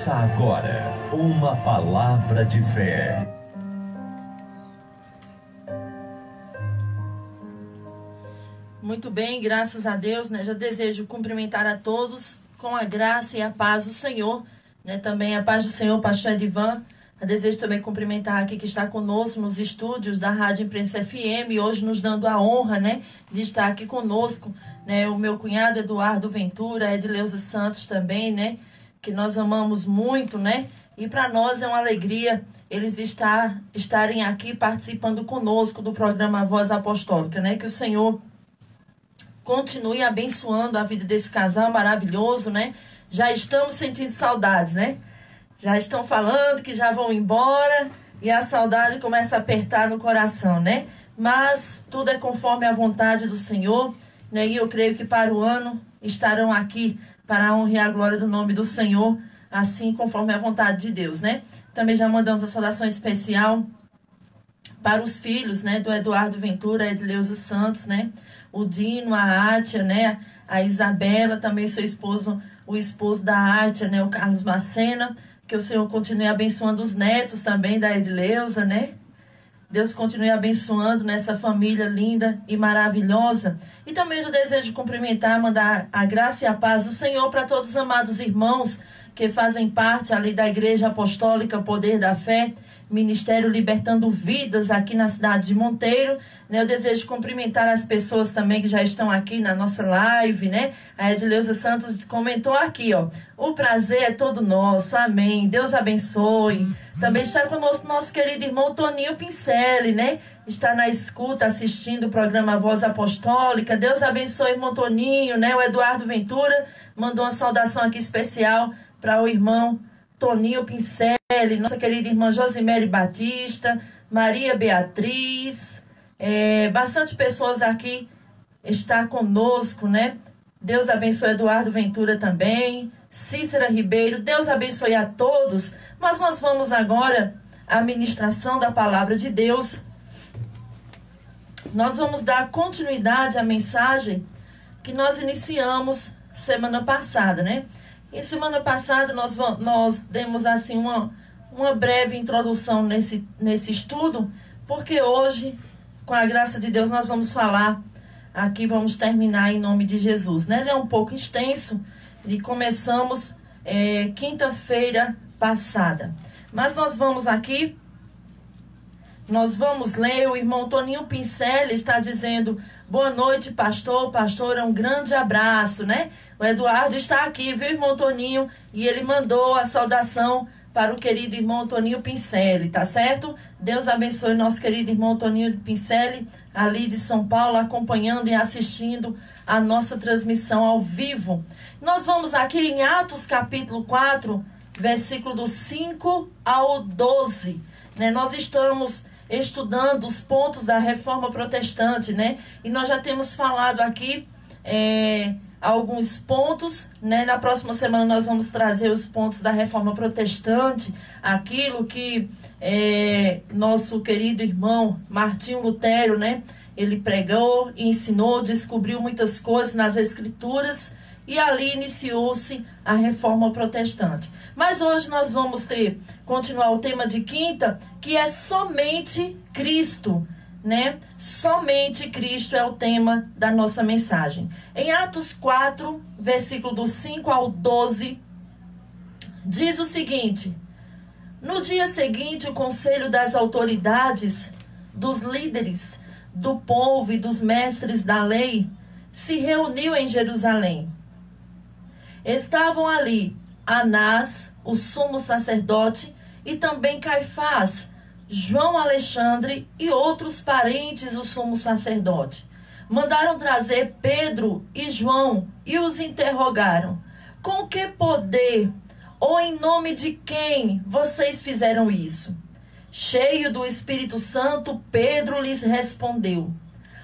Ouça agora uma palavra de fé. Muito bem, graças a Deus, né? Já desejo cumprimentar a todos com a graça e a paz do Senhor, né? Também a paz do Senhor, pastor Edivan. Eu desejo também cumprimentar aqui que está conosco nos estúdios da Rádio Imprensa FM, hoje nos dando a honra, né, de estar aqui conosco, né, o meu cunhado Eduardo Ventura, Edileuza Santos também, né, que nós amamos muito, né, e para nós é uma alegria eles estarem aqui participando conosco do programa Voz Apostólica, né, que o Senhor continue abençoando a vida desse casal maravilhoso, né, já estamos sentindo saudades, né. Já estão falando que já vão embora e a saudade começa a apertar no coração, né? Mas tudo é conforme a vontade do Senhor, né? E eu creio que para o ano estarão aqui para a honra e a glória do nome do Senhor, assim conforme a vontade de Deus, né? Também já mandamos a saudação especial para os filhos, né? Do Eduardo Ventura, Edileuza Santos, né? O Dino, a Átia, né? A Isabela, também seu esposo, o esposo da Átia, né? O Carlos Macena. Que o Senhor continue abençoando os netos também da Edileuza, né? Deus continue abençoando nessa família linda e maravilhosa. E também eu desejo cumprimentar, mandar a graça e a paz do Senhor para todos os amados irmãos que fazem parte ali da Igreja Apostólica Poder da Fé, Ministério Libertando Vidas aqui na cidade de Monteiro, né? Eu desejo cumprimentar as pessoas também que já estão aqui na nossa live, né? A Edileuza Santos comentou aqui, ó, o prazer é todo nosso, amém, Deus abençoe. Também está conosco nosso querido irmão Toninho Pincelli, né? Está na escuta, assistindo o programa Voz Apostólica. Deus abençoe, irmão Toninho, né? O Eduardo Ventura mandou uma saudação aqui especial para o irmão Toninho Pincelli, nossa querida irmã Josimere Batista, Maria Beatriz, bastante pessoas aqui está conosco, né? Deus abençoe Eduardo Ventura também, Cícera Ribeiro, Deus abençoe a todos. Mas nós vamos agora à ministração da palavra de Deus. Nós vamos dar continuidade à mensagem que nós iniciamos semana passada, né? E semana passada nós demos assim uma breve introdução nesse estudo, porque hoje, com a graça de Deus, nós vamos falar aqui, vamos terminar em nome de Jesus, né? Ele é um pouco extenso e começamos quinta-feira passada. Mas nós vamos aqui, nós vamos ler, o irmão Toninho Pincelli está dizendo, boa noite, pastor, é um grande abraço, né? O Eduardo está aqui, viu, irmão Toninho? E ele mandou a saudação para o querido irmão Toninho Pincelli, tá certo? Deus abençoe nosso querido irmão Toninho Pincelli, ali de São Paulo, acompanhando e assistindo a nossa transmissão ao vivo. Nós vamos aqui em Atos capítulo 4, versículo do 5 ao 12, né? Nós estamos estudando os pontos da Reforma Protestante, né? E nós já temos falado aqui alguns pontos, né? Na próxima semana nós vamos trazer os pontos da Reforma Protestante, aquilo que nosso querido irmão Martinho Lutero, né? Ele pregou, ensinou, descobriu muitas coisas nas Escrituras e ali iniciou-se a Reforma Protestante. Mas hoje nós vamos continuar o tema de quinta, que é somente Cristo, né? Somente Cristo é o tema da nossa mensagem. Em Atos 4, versículo do 5 ao 12, diz o seguinte: no dia seguinte, o conselho das autoridades, dos líderes do povo e dos mestres da lei se reuniu em Jerusalém. Estavam ali Anás, o sumo sacerdote, e também Caifás, João Alexandre e outros parentes do sumo sacerdote. Mandaram trazer Pedro e João e os interrogaram: com que poder ou em nome de quem vocês fizeram isso? Cheio do Espírito Santo, Pedro lhes respondeu: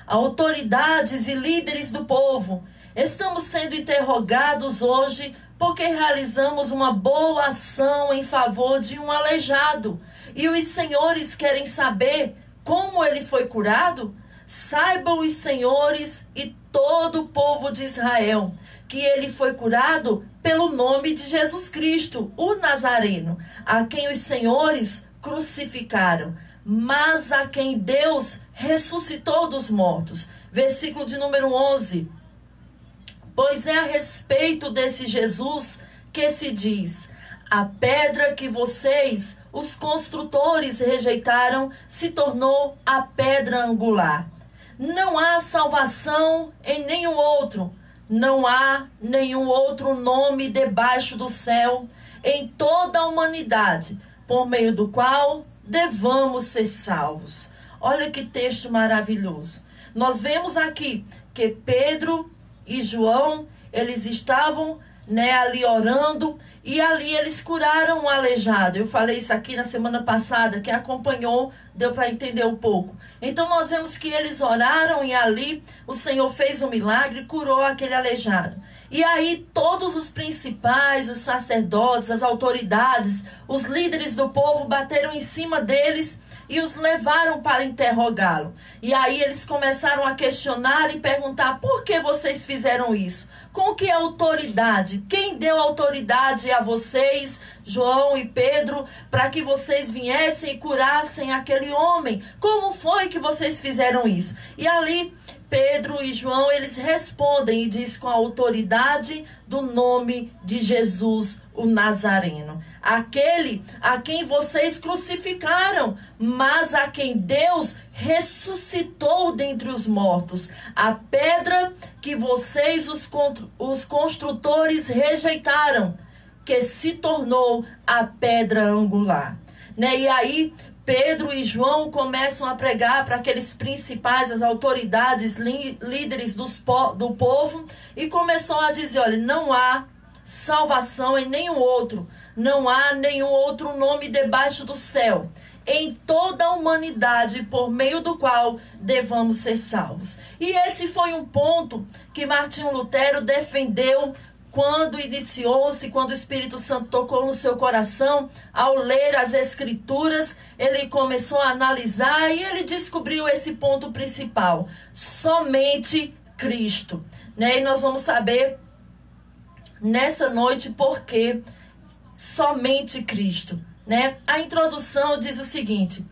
autoridades e líderes do povo, estamos sendo interrogados hoje porque realizamos uma boa ação em favor de um aleijado. E os senhores querem saber como ele foi curado? Saibam os senhores e todo o povo de Israel que ele foi curado pelo nome de Jesus Cristo, o Nazareno, a quem os senhores crucificaram, mas a quem Deus ressuscitou dos mortos. Versículo de número 11. Pois é a respeito desse Jesus que se diz: a pedra que vocês, os construtores, rejeitaram, se tornou a pedra angular. Não há salvação em nenhum outro. Não há nenhum outro nome debaixo do céu, em toda a humanidade, por meio do qual devamos ser salvos. Olha que texto maravilhoso. Nós vemos aqui que Pedro e João, eles estavam ali orando, e ali eles curaram um aleijado. Eu falei isso aqui na semana passada, quem acompanhou deu para entender um pouco. Então nós vemos que eles oraram e ali o Senhor fez um milagre e curou aquele aleijado. E aí todos os principais, os sacerdotes, as autoridades, os líderes do povo bateram em cima deles e os levaram para interrogá-lo. E aí eles começaram a questionar e perguntar: por que vocês fizeram isso? Com que autoridade? Quem deu autoridade a vocês, João e Pedro, para que vocês viessem e curassem aquele homem? Como foi que vocês fizeram isso? E ali Pedro e João, eles respondem e diz: com a autoridade do nome de Jesus, o Nazareno. Aquele a quem vocês crucificaram, mas a quem Deus ressuscitou dentre os mortos. A pedra que vocês, os construtores, rejeitaram, que se tornou a pedra angular. E aí Pedro e João começam a pregar para aqueles principais, as autoridades, líderes do povo, e começam a dizer: olha, não há salvação em nenhum outro, não há nenhum outro nome debaixo do céu, em toda a humanidade, por meio do qual devamos ser salvos. E esse foi um ponto que Martinho Lutero defendeu quando iniciou-se, quando o Espírito Santo tocou no seu coração, ao ler as Escrituras, ele começou a analisar e ele descobriu esse ponto principal: somente Cristo. E nós vamos saber nessa noite por que somente Cristo. A introdução diz o seguinte: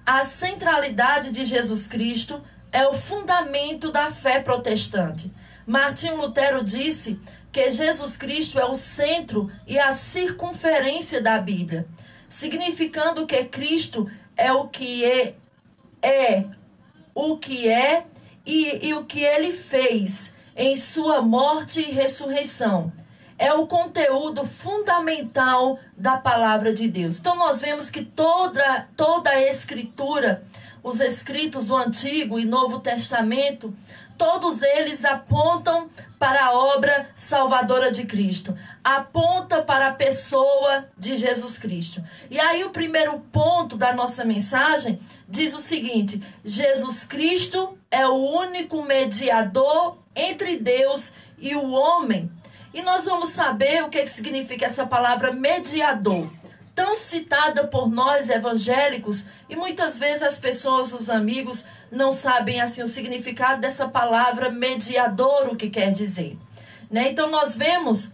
a centralidade de Jesus Cristo é o fundamento da fé protestante. Martinho Lutero disse que Jesus Cristo é o centro e a circunferência da Bíblia, significando que Cristo é o que o que é e o que ele fez em sua morte e ressurreição. É o conteúdo fundamental da palavra de Deus. Então nós vemos que toda a Escritura, os escritos do Antigo e Novo Testamento, todos eles apontam para a obra salvadora de Cristo, aponta para a pessoa de Jesus Cristo. E aí o primeiro ponto da nossa mensagem diz o seguinte: Jesus Cristo é o único mediador entre Deus e o homem. E nós vamos saber o que significa essa palavra mediador, tão citada por nós evangélicos, e muitas vezes as pessoas, os amigos, não sabem assim o significado dessa palavra mediador, o que quer dizer. Então nós vemos: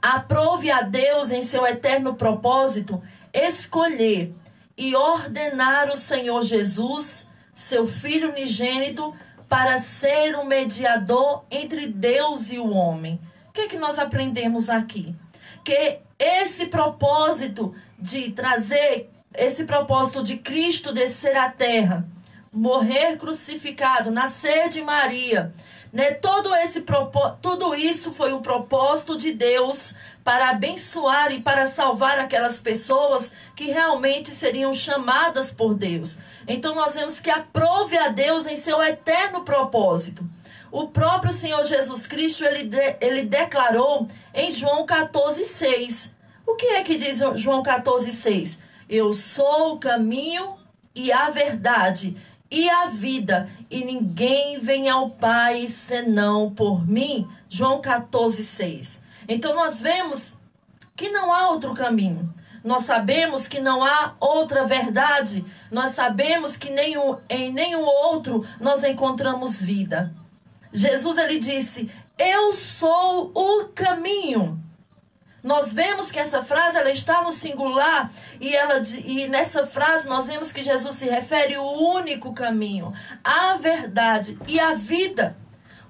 aprove a Deus em seu eterno propósito escolher e ordenar o Senhor Jesus, seu Filho unigênito, para ser um mediador entre Deus e o homem. O que é que nós aprendemos aqui? Que esse propósito de trazer, esse propósito de Cristo descer à terra, morrer crucificado, nascer de Maria, tudo isso foi um propósito de Deus para abençoar e para salvar aquelas pessoas que realmente seriam chamadas por Deus. Então nós vemos que aprove a Deus em seu eterno propósito. O próprio Senhor Jesus Cristo, ele declarou em João 14,6. O que é que diz João 14,6? Eu sou o caminho e a verdade e a vida, e ninguém vem ao Pai senão por mim. João 14,6. Então nós vemos que não há outro caminho. Nós sabemos que não há outra verdade. Nós sabemos que em nenhum outro nós encontramos vida. Jesus, ele disse: eu sou o caminho. Nós vemos que essa frase ela está no singular e nessa frase nós vemos que Jesus se refere ao único caminho, a verdade e a vida.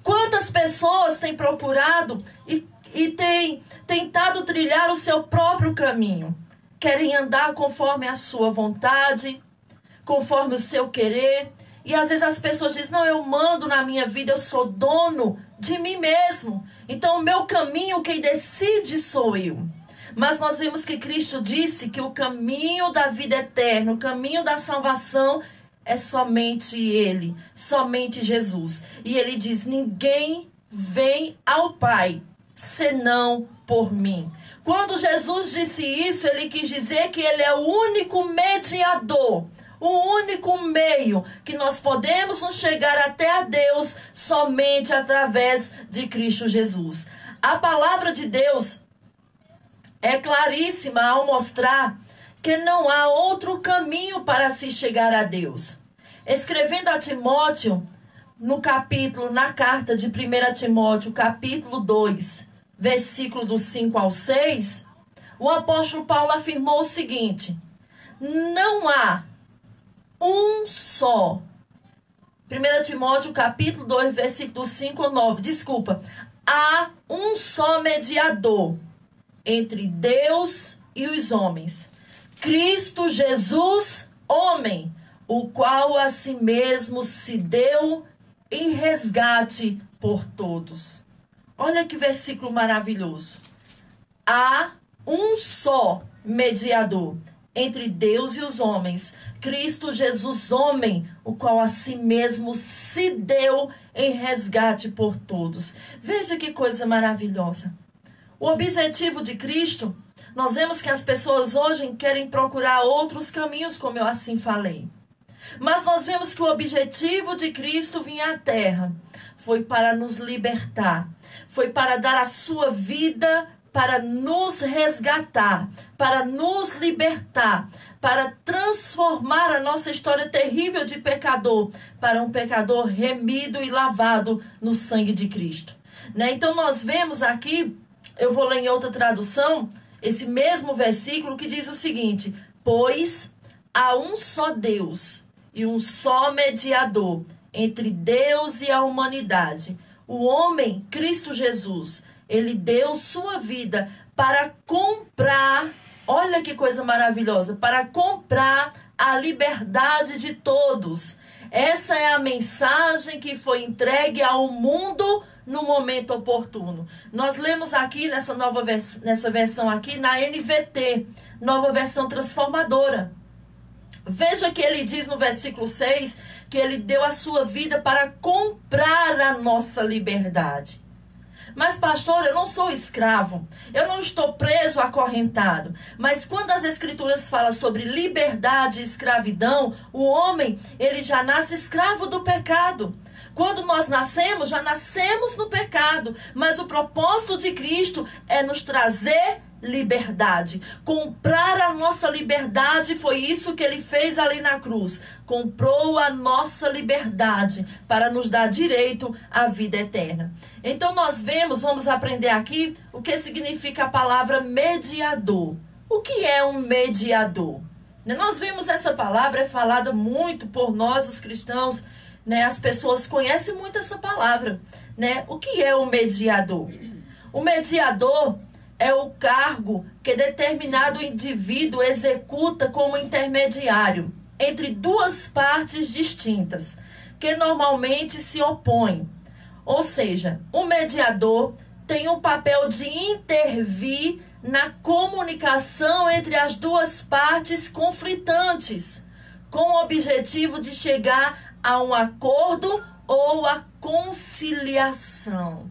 Quantas pessoas têm procurado e têm tentado trilhar o seu próprio caminho? Querem andar conforme a sua vontade, conforme o seu querer. E às vezes as pessoas dizem, não, eu mando na minha vida, eu sou dono de mim mesmo. Então o meu caminho, quem decide sou eu. Mas nós vimos que Cristo disse que o caminho da vida eterna, o caminho da salvação é somente Ele, somente Jesus. E Ele diz, ninguém vem ao Pai senão por mim. Quando Jesus disse isso, Ele quis dizer que Ele é o único mediador, o único meio que nós podemos nos chegar até a Deus somente através de Cristo Jesus. A palavra de Deus é claríssima ao mostrar que não há outro caminho para se chegar a Deus. Escrevendo a Timóteo, na carta de 1 Timóteo, capítulo 2, versículo do 5 ao 6, o apóstolo Paulo afirmou o seguinte: não há um só. 1 Timóteo, capítulo 2, versículo 5 ao 9. Desculpa. Há um só mediador entre Deus e os homens, Cristo Jesus, homem, o qual a si mesmo se deu em resgate por todos. Olha que versículo maravilhoso. Há um só mediador entre Deus e os homens, Cristo Jesus, homem, o qual a si mesmo se deu em resgate por todos. Veja que coisa maravilhosa. O objetivo de Cristo, nós vemos que as pessoas hoje querem procurar outros caminhos, como eu assim falei. Mas nós vemos que o objetivo de Cristo vir à Terra foi para nos libertar, foi para dar a sua vida, para nos resgatar, para nos libertar, para transformar a nossa história terrível de pecador para um pecador remido e lavado no sangue de Cristo. Então nós vemos aqui, eu vou ler em outra tradução, esse mesmo versículo que diz o seguinte: pois há um só Deus e um só mediador entre Deus e a humanidade, o homem Cristo Jesus. Ele deu sua vida para comprar, olha que coisa maravilhosa, para comprar a liberdade de todos. Essa é a mensagem que foi entregue ao mundo no momento oportuno. Nós lemos aqui nessa versão aqui, na NVT, nova versão transformadora. Veja que ele diz no versículo 6 que ele deu a sua vida para comprar a nossa liberdade. Mas, pastor, eu não sou escravo, eu não estou preso, acorrentado. Mas quando as escrituras falam sobre liberdade e escravidão, o homem, ele já nasce escravo do pecado. Quando nós nascemos, já nascemos no pecado. Mas o propósito de Cristo é nos trazer liberdade. Comprar a nossa liberdade, foi isso que ele fez ali na cruz. Comprou a nossa liberdade para nos dar direito à vida eterna. Então nós vamos aprender aqui o que significa a palavra mediador. O que é um mediador? Nós vemos essa palavra, é falada muito por nós, os cristãos, as pessoas conhecem muito essa palavra, O que é o mediador? O mediador é o cargo que determinado indivíduo executa como intermediário entre duas partes distintas, que normalmente se opõem. Ou seja, o mediador tem o papel de intervir na comunicação entre as duas partes conflitantes, com o objetivo de chegar a um acordo ou a conciliação.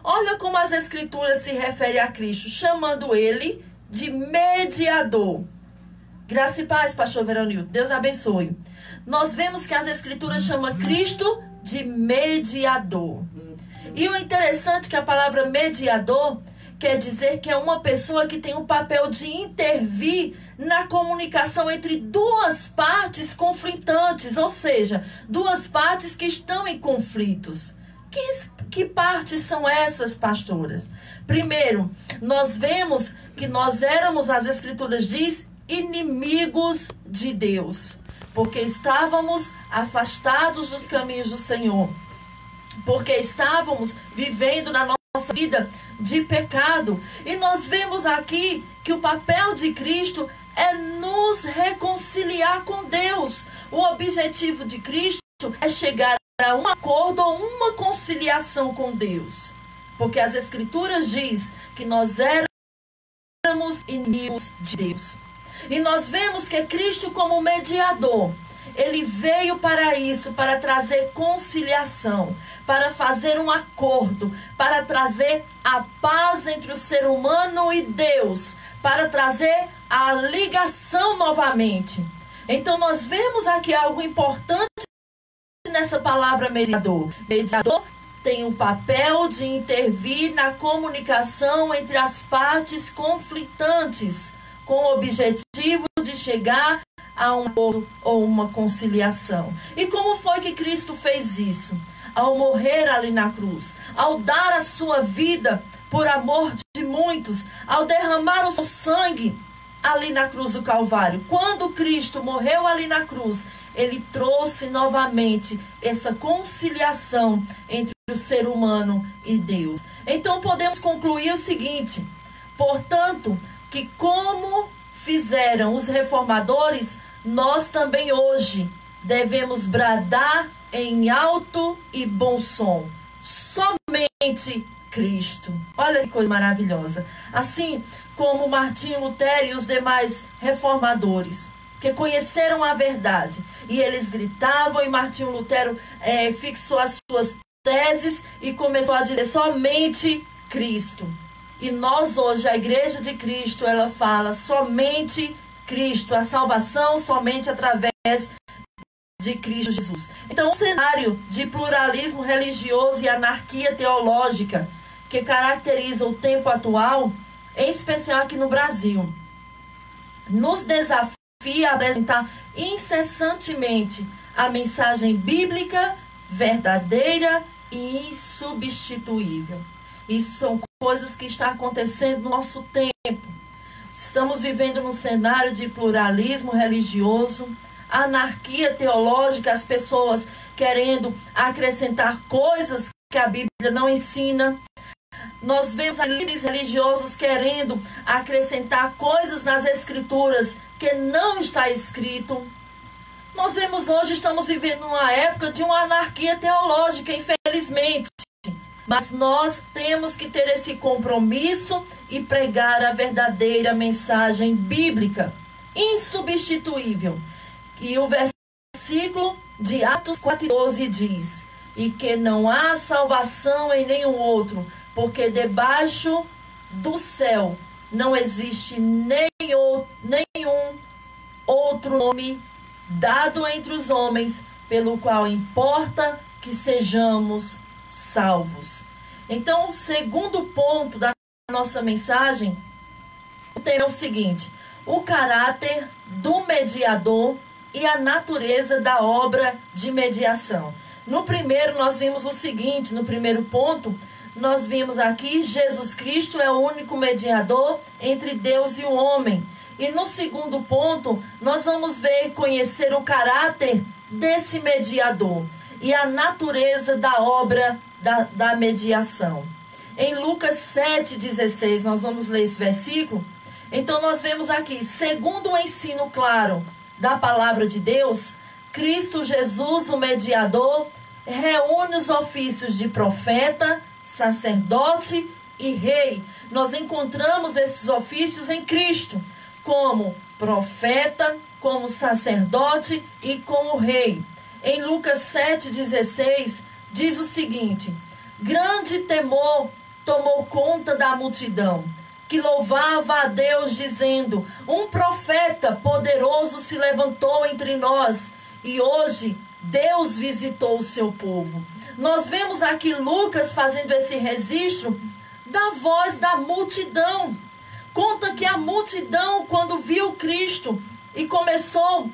Olha como as escrituras se referem a Cristo, chamando ele de mediador. Graça e paz, pastor Veronildo. Deus abençoe. Nós vemos que as escrituras chamam Cristo de mediador. E o interessante é que a palavra mediador quer dizer que é uma pessoa que tem o papel de intervir na comunicação entre duas partes conflitantes, ou seja, duas partes que estão em conflitos, Que partes são essas, pastoras? Primeiro, nós vemos que nós éramos, as Escrituras diz, inimigos de Deus, porque estávamos afastados dos caminhos do Senhor, porque estávamos vivendo na nossa vida de pecado. E nós vemos aqui que o papel de Cristo é nos reconciliar com Deus. O objetivo de Cristo é chegar a um acordo ou uma conciliação com Deus, porque as Escrituras diz que nós éramos inimigos de Deus. E nós vemos que Cristo, como mediador, ele veio para isso, para trazer conciliação, para fazer um acordo, para trazer a paz entre o ser humano e Deus, para trazer a ligação novamente. Então nós vemos aqui algo importante nessa palavra mediador. Mediador tem o papel de intervir na comunicação entre as partes conflitantes, com o objetivo de chegar a um acordo ou uma conciliação. E como foi que Cristo fez isso? Ao morrer ali na cruz, ao dar a sua vida por amor de muitos, ao derramar o seu sangue ali na cruz do Calvário. Quando Cristo morreu ali na cruz, ele trouxe novamente essa conciliação entre o ser humano e Deus. Então podemos concluir o seguinte: portanto, que como fizeram os reformadores, nós também hoje devemos bradar em alto e bom som: somente Cristo. Olha que coisa maravilhosa. Assim como Martinho Lutero e os demais reformadores, que conheceram a verdade, e eles gritavam, e Martinho Lutero fixou as suas teses e começou a dizer somente Cristo. E nós hoje, a Igreja de Cristo, ela fala somente Cristo, a salvação somente através de Cristo Jesus. Então, o cenário de pluralismo religioso e anarquia teológica que caracteriza o tempo atual, em especial aqui no Brasil, nos desafia a apresentar incessantemente a mensagem bíblica verdadeira e insubstituível. Isso são coisas que estão acontecendo no nosso tempo. Estamos vivendo num cenário de pluralismo religioso, anarquia teológica, as pessoas querendo acrescentar coisas que a Bíblia não ensina. Nós vemos líderes religiosos querendo acrescentar coisas nas Escrituras que não está escrito. Nós vemos hoje, estamos vivendo uma época de uma anarquia teológica, infelizmente. Mas nós temos que ter esse compromisso e pregar a verdadeira mensagem bíblica, insubstituível. E o versículo de Atos 4:12 diz: e que não há salvação em nenhum outro, porque debaixo do céu não existe nenhum outro nome dado entre os homens, pelo qual importa que sejamos salvos. Então, o segundo ponto da nossa mensagem é o seguinte: o caráter do mediador e a natureza da obra de mediação. No primeiro, nós vimos o seguinte: no primeiro ponto, nós vimos aqui Jesus Cristo é o único mediador entre Deus e o homem. E no segundo ponto, nós vamos ver e conhecer o caráter desse mediador e a natureza da obra da mediação. Em Lucas 7,16, nós vamos ler esse versículo. Então nós vemos aqui: segundo o ensino claro da palavra de Deus, Cristo Jesus, o mediador, reúne os ofícios de profeta, sacerdote e rei. Nós encontramos esses ofícios em Cristo, como profeta, como sacerdote e como rei. Em Lucas 7,16 diz o seguinte: grande temor tomou conta da multidão, que louvava a Deus, dizendo: um profeta poderoso se levantou entre nós, e hoje Deus visitou o seu povo. Nós vemos aqui Lucas fazendo esse registro da voz da multidão. Conta que a multidão, quando viu Cristo e começou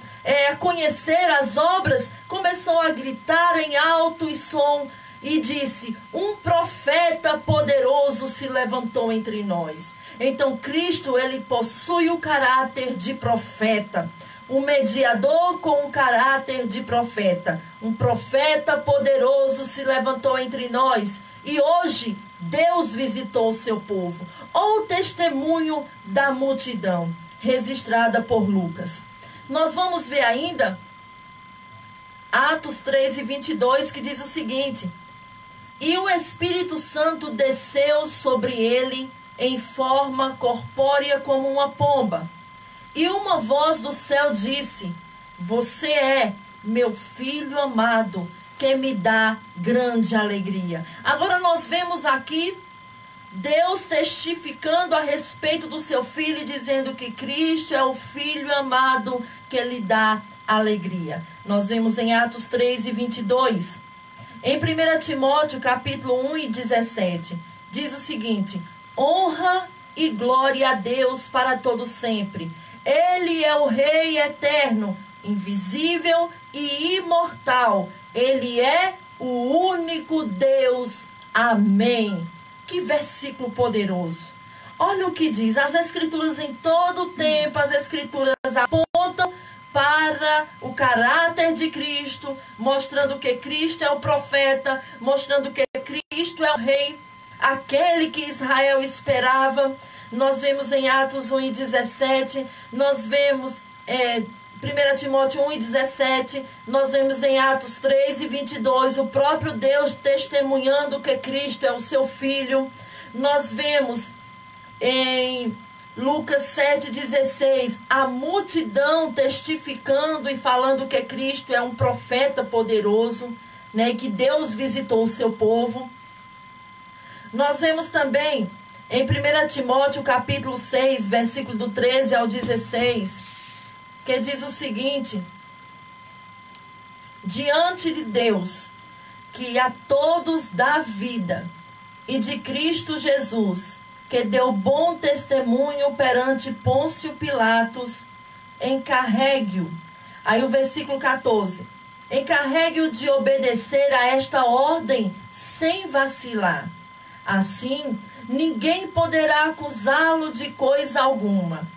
a conhecer as obras, começou a gritar em alto e som, e disse: um profeta poderoso se levantou entre nós. Então Cristo, ele possui o caráter de profeta, um mediador com o caráter de profeta. Um profeta poderoso se levantou entre nós e hoje Deus visitou o seu povo. Olha o testemunho da multidão, registrada por Lucas. Nós vamos ver ainda Atos 3:22, que diz o seguinte: e o Espírito Santo desceu sobre ele em forma corpórea como uma pomba. E uma voz do céu disse: você é meu filho amado, que me dá grande alegria. Agora nós vemos aqui Deus testificando a respeito do seu filho, dizendo que Cristo é o filho amado que lhe dá alegria. Nós vemos em Atos 3:22. Em 1 Timóteo, capítulo 1:17, diz o seguinte: honra e glória a Deus para todo sempre. Ele é o Rei eterno, invisível e imortal. Ele é o único Deus. Amém. Que versículo poderoso. Olha o que diz. As Escrituras em todo o tempo, as Escrituras apontam para o caráter de Cristo, mostrando que Cristo é o profeta, mostrando que Cristo é o Rei, aquele que Israel esperava. Nós vemos em Atos 1:17, nós vemos 1 Timóteo 1:17, nós vemos em Atos 3:22, o próprio Deus testemunhando que Cristo é o seu Filho. Nós vemos em Lucas 7:16, a multidão testificando e falando que Cristo é um profeta poderoso, né, e que Deus visitou o seu povo. Nós vemos também em 1 Timóteo capítulo 6, versículo do 13 ao 16, que diz o seguinte: diante de Deus, que a todos dá vida, e de Cristo Jesus, que deu bom testemunho perante Pôncio Pilatos, encarregue-o. Aí o versículo 14: encarregue-o de obedecer a esta ordem sem vacilar. Assim, ninguém poderá acusá-lo de coisa alguma,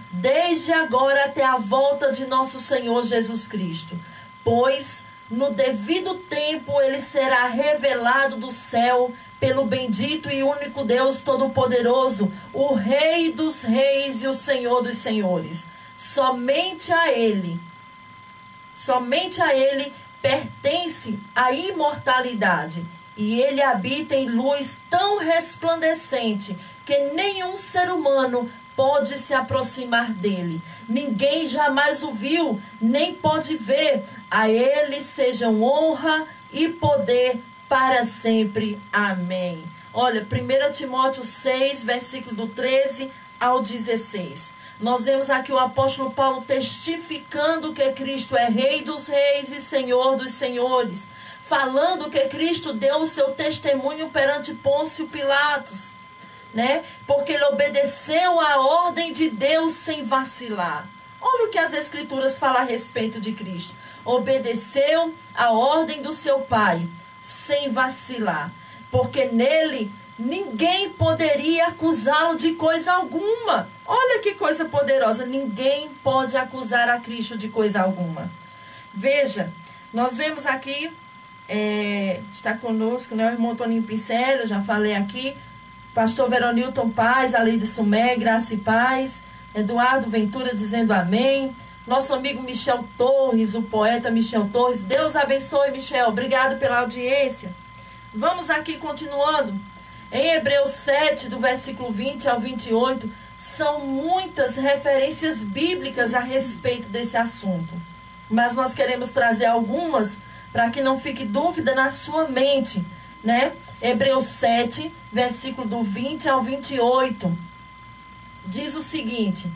desde agora até a volta de nosso Senhor Jesus Cristo. Pois, no devido tempo, ele será revelado do céu pelo bendito e único Deus Todo-Poderoso, o Rei dos Reis e o Senhor dos Senhores. Somente a Ele pertence a imortalidade, e Ele habita em luz tão resplandecente que nenhum ser humano pode se aproximar dele. Ninguém jamais o viu, nem pode ver. A Ele sejam honra e poder para sempre. Amém. Olha, 1 Timóteo 6, versículo do 13 ao 16. Nós vemos aqui o apóstolo Paulo testificando que Cristo é Rei dos Reis e Senhor dos Senhores, falando que Cristo deu o seu testemunho perante Pôncio Pilatos, né? Porque ele obedeceu à ordem de Deus sem vacilar. Olha o que as Escrituras falam a respeito de Cristo. Obedeceu à ordem do seu Pai, sem vacilar, porque nele ninguém poderia acusá-lo de coisa alguma. Olha que coisa poderosa. Ninguém pode acusar a Cristo de coisa alguma. Veja, nós vemos aqui, está conosco, né, o irmão Toninho Pincel, eu já falei aqui, pastor Veronilton Paz, Aleide Sumé, Graça e Paz, Eduardo Ventura dizendo amém. Nosso amigo Michel Torres, o poeta Michel Torres. Deus abençoe, Michel. Obrigado pela audiência. Vamos aqui continuando. Em Hebreus 7, do versículo 20 ao 28, são muitas referências bíblicas a respeito desse assunto. Mas nós queremos trazer algumas para que não fique dúvida na sua mente, né? Hebreus 7, versículo do 20 ao 28, diz o seguinte: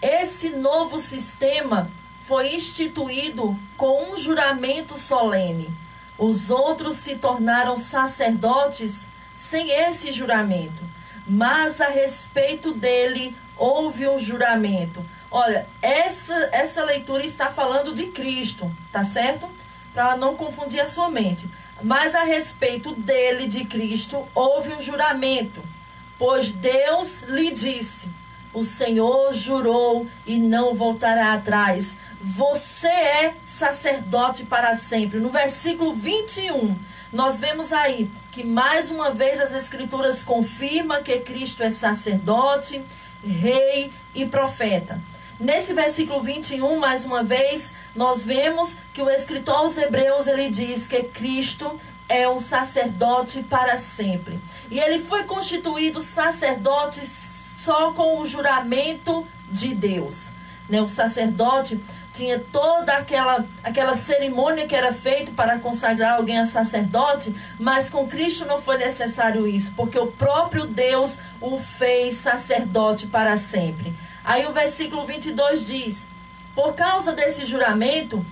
esse novo sistema foi instituído com um juramento solene. Os outros se tornaram sacerdotes sem esse juramento, mas a respeito dele houve um juramento. Olha, essa leitura está falando de Cristo, tá certo? Para não confundir a sua mente. Mas a respeito dele, de Cristo, houve um juramento, pois Deus lhe disse: o Senhor jurou e não voltará atrás. Você é sacerdote para sempre. No versículo 21, nós vemos aí que mais uma vez as Escrituras confirmam que Cristo é sacerdote, rei e profeta. Nesse versículo 21, mais uma vez, nós vemos que o escritor aos Hebreus, ele diz que Cristo é um sacerdote para sempre. E ele foi constituído sacerdote só com o juramento de Deus. O sacerdote tinha toda aquela cerimônia que era feita para consagrar alguém a sacerdote, mas com Cristo não foi necessário isso, porque o próprio Deus o fez sacerdote para sempre. Aí o versículo 22 diz: por causa desse juramento,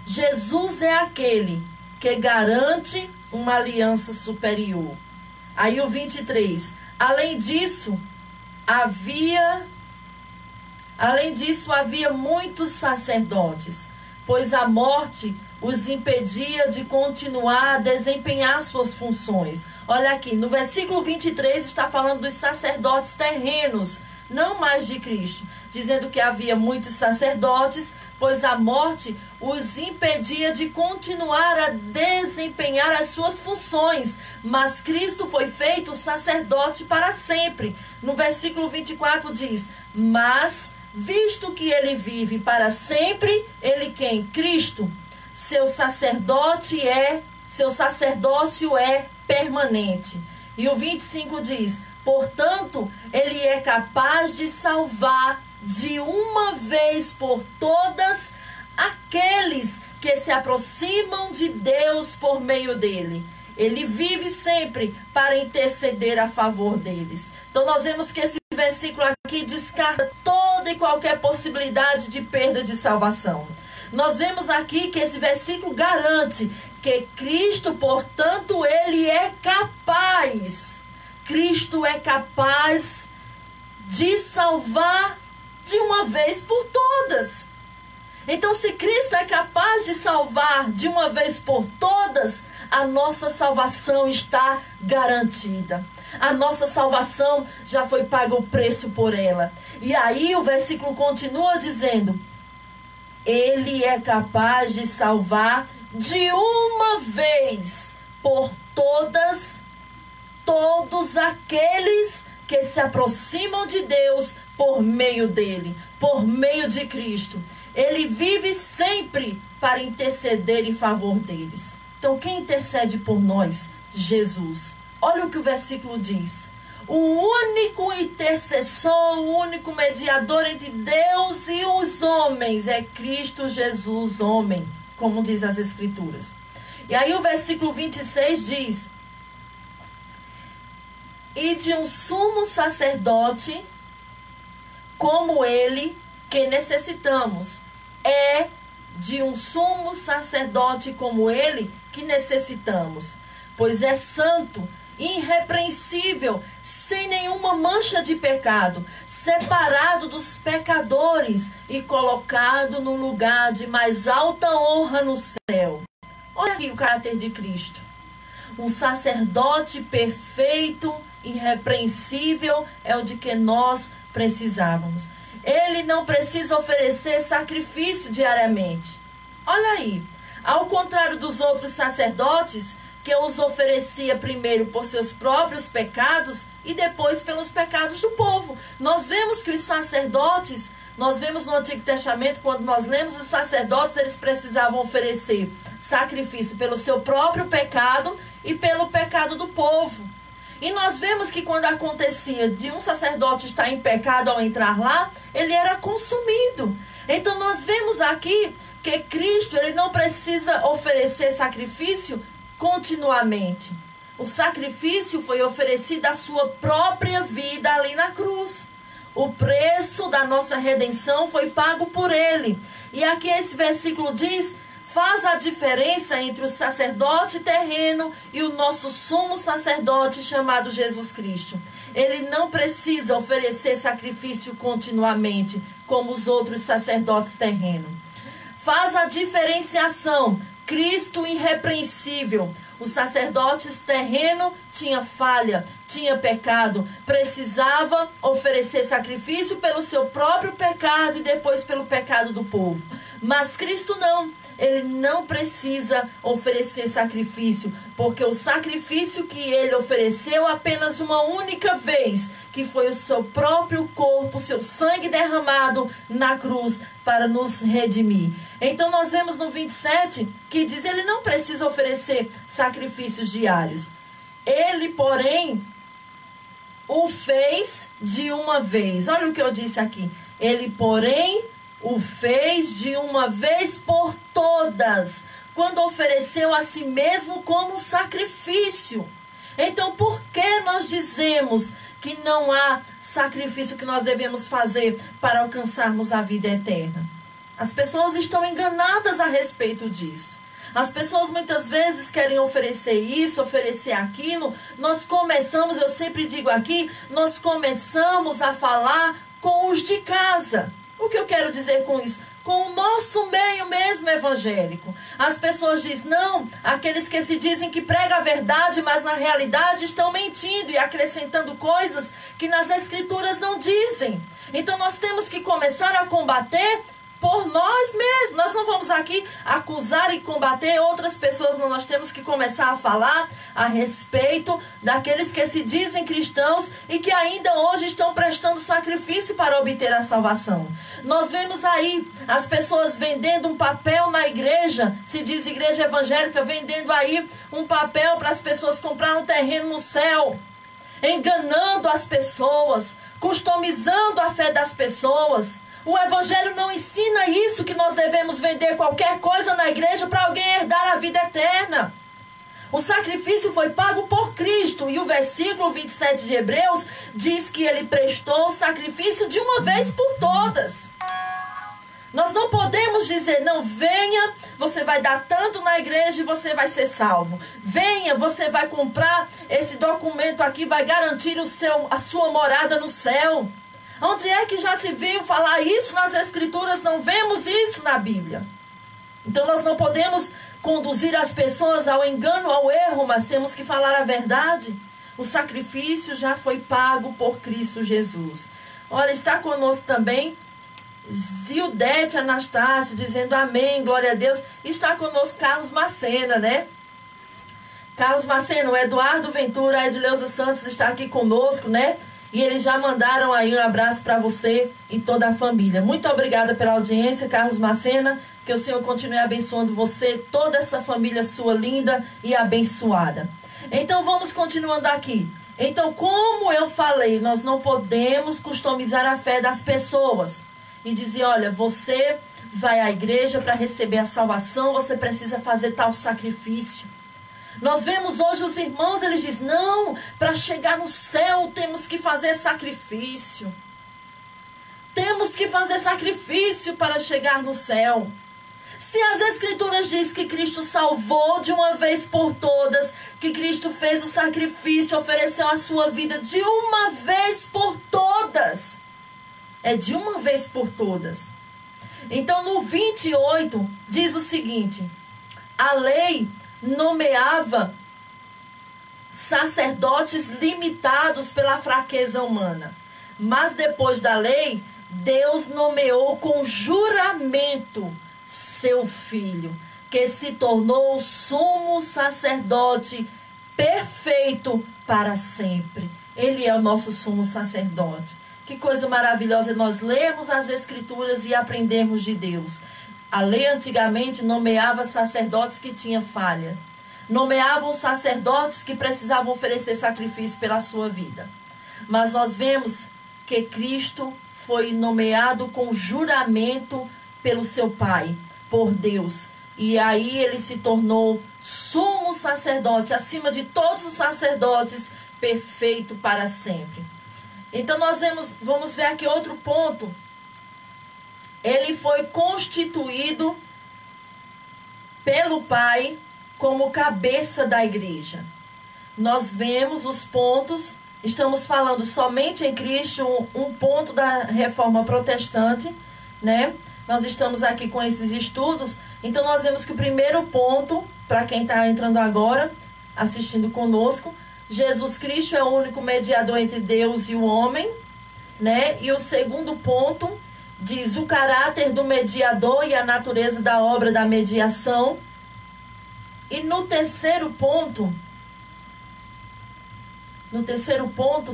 Jesus é aquele que garante uma aliança superior. Aí o 23, além disso, havia muitos sacerdotes, pois a morte os impedia de continuar a desempenhar suas funções. Olha aqui, no versículo 23 está falando dos sacerdotes terrenos, não mais de Cristo, dizendo que havia muitos sacerdotes, pois a morte os impedia de continuar a desempenhar as suas funções, mas Cristo foi feito sacerdote para sempre. No versículo 24 diz: mas, visto que ele vive para sempre, ele quem? Cristo, seu sacerdócio é permanente. E o 25 diz: portanto, ele é capaz de salvar de uma vez por todas aqueles que se aproximam de Deus por meio dele. Ele vive sempre para interceder a favor deles. Então nós vemos que esse versículo aqui descarta toda e qualquer possibilidade de perda de salvação. Nós vemos aqui que esse versículo garante que Cristo, portanto, ele é capaz. Cristo é capaz de salvar de uma vez por todas. Então, se Cristo é capaz de salvar de uma vez por todas, a nossa salvação está garantida. A nossa salvação já foi pago o preço por ela. E aí o versículo continua dizendo: ele é capaz de salvar de uma vez por todas todos aqueles que se aproximam de Deus por meio dele, por meio de Cristo. Ele vive sempre para interceder em favor deles. Então, quem intercede por nós? Jesus. Olha o que o versículo diz: o único intercessor, o único mediador entre Deus e os homens é Cristo Jesus, homem, como diz as Escrituras. E aí o versículo 26 diz: e de um sumo sacerdote como ele que necessitamos. É de um sumo sacerdote como ele que necessitamos, pois é santo, irrepreensível, sem nenhuma mancha de pecado, separado dos pecadores e colocado no lugar de mais alta honra no céu. Olha aqui o caráter de Cristo. Um sacerdote perfeito, irrepreensível, é o de que nós precisávamos. Ele não precisa oferecer sacrifício diariamente. Olha aí, ao contrário dos outros sacerdotes, que os oferecia primeiro por seus próprios pecados e depois pelos pecados do povo. Nós vemos que os sacerdotes, nós vemos no Antigo Testamento, quando nós lemos os sacerdotes, eles precisavam oferecer sacrifício pelo seu próprio pecado e pelo pecado do povo. E nós vemos que quando acontecia de um sacerdote estar em pecado ao entrar lá, ele era consumido. Então nós vemos aqui que Cristo, ele não precisa oferecer sacrifício continuamente. O sacrifício foi oferecido à sua própria vida ali na cruz. O preço da nossa redenção foi pago por ele. E aqui esse versículo diz: faz a diferença entre o sacerdote terreno e o nosso sumo sacerdote chamado Jesus Cristo. Ele não precisa oferecer sacrifício continuamente, como os outros sacerdotes terrenos. Faz a diferenciação. Cristo irrepreensível. Os sacerdotes terrenos tinham falha, tinha pecado, precisava oferecer sacrifício pelo seu próprio pecado e depois pelo pecado do povo. Mas Cristo não, ele não precisa oferecer sacrifício, porque o sacrifício que ele ofereceu apenas uma única vez, que foi o seu próprio corpo, seu sangue derramado na cruz para nos redimir. Então nós vemos no 27 que diz, ele não precisa oferecer sacrifícios diários. Ele, porém, o fez de uma vez. Olha o que eu disse aqui. Ele, porém, o fez de uma vez por todas, quando ofereceu a si mesmo como sacrifício. Então, por que nós dizemos que não há sacrifício que nós devemos fazer para alcançarmos a vida eterna? As pessoas estão enganadas a respeito disso. As pessoas muitas vezes querem oferecer isso, oferecer aquilo. Nós começamos, eu sempre digo aqui, nós começamos a falar com os de casa. O que eu quero dizer com isso? Com o nosso meio mesmo evangélico. As pessoas dizem, não, aqueles que se dizem que pregam a verdade, mas na realidade estão mentindo e acrescentando coisas que nas escrituras não dizem. Então nós temos que começar a combater por nós mesmos. Nós não vamos aqui acusar e combater outras pessoas, não. Nós temos que começar a falar a respeito daqueles que se dizem cristãos e que ainda hoje estão prestando sacrifício para obter a salvação. Nós vemos aí as pessoas vendendo um papel na igreja, se diz igreja evangélica, vendendo aí um papel para as pessoas comprar um terreno no céu, enganando as pessoas, customizando a fé das pessoas. O evangelho não ensina isso, que nós devemos vender qualquer coisa na igreja para alguém herdar a vida eterna. O sacrifício foi pago por Cristo. E o versículo 27 de Hebreus diz que ele prestou o sacrifício de uma vez por todas. Nós não podemos dizer, não, venha, você vai dar tanto na igreja e você vai ser salvo. Venha, você vai comprar esse documento aqui, vai garantir a sua morada no céu. Onde é que já se viu falar isso nas escrituras? Não vemos isso na Bíblia. Então nós não podemos conduzir as pessoas ao engano, ao erro, mas temos que falar a verdade. O sacrifício já foi pago por Cristo Jesus. Olha, está conosco também Zildete Anastácio, dizendo amém, glória a Deus. Está conosco Carlos Macena, né? Carlos Macena, o Eduardo Ventura, a Edileuza Santos está aqui conosco, né? E eles já mandaram aí um abraço para você e toda a família. Muito obrigada pela audiência, Carlos Macena. Que o Senhor continue abençoando você, toda essa família sua linda e abençoada. Então vamos continuando aqui. Então, como eu falei, nós não podemos customizar a fé das pessoas. E dizer, olha, você vai à igreja para receber a salvação, você precisa fazer tal sacrifício. Nós vemos hoje os irmãos, eles dizem, não, para chegar no céu temos que fazer sacrifício. Temos que fazer sacrifício para chegar no céu. Se as escrituras dizem que Cristo salvou de uma vez por todas, que Cristo fez o sacrifício, ofereceu a sua vida de uma vez por todas. É de uma vez por todas. Então no 28 diz o seguinte, a lei nomeava sacerdotes limitados pela fraqueza humana. Mas depois da lei, Deus nomeou com juramento seu filho, que se tornou o sumo sacerdote perfeito para sempre. Ele é o nosso sumo sacerdote. Que coisa maravilhosa nós lermos as escrituras e aprendermos de Deus. A lei antigamente nomeava sacerdotes que tinham falha. Nomeavam sacerdotes que precisavam oferecer sacrifício pela sua vida. Mas nós vemos que Cristo foi nomeado com juramento pelo seu Pai, por Deus. E aí ele se tornou sumo sacerdote, acima de todos os sacerdotes, perfeito para sempre. Então nós vamos ver aqui outro ponto. Ele foi constituído pelo Pai como cabeça da igreja. Nós vemos os pontos, estamos falando somente em Cristo, um ponto da reforma protestante, né? Nós estamos aqui com esses estudos, Então nós vemos que o primeiro ponto, para quem está entrando agora, assistindo conosco, Jesus Cristo é o único mediador entre Deus e o homem, né? E o segundo ponto diz o caráter do mediador e a natureza da obra da mediação. E no terceiro ponto,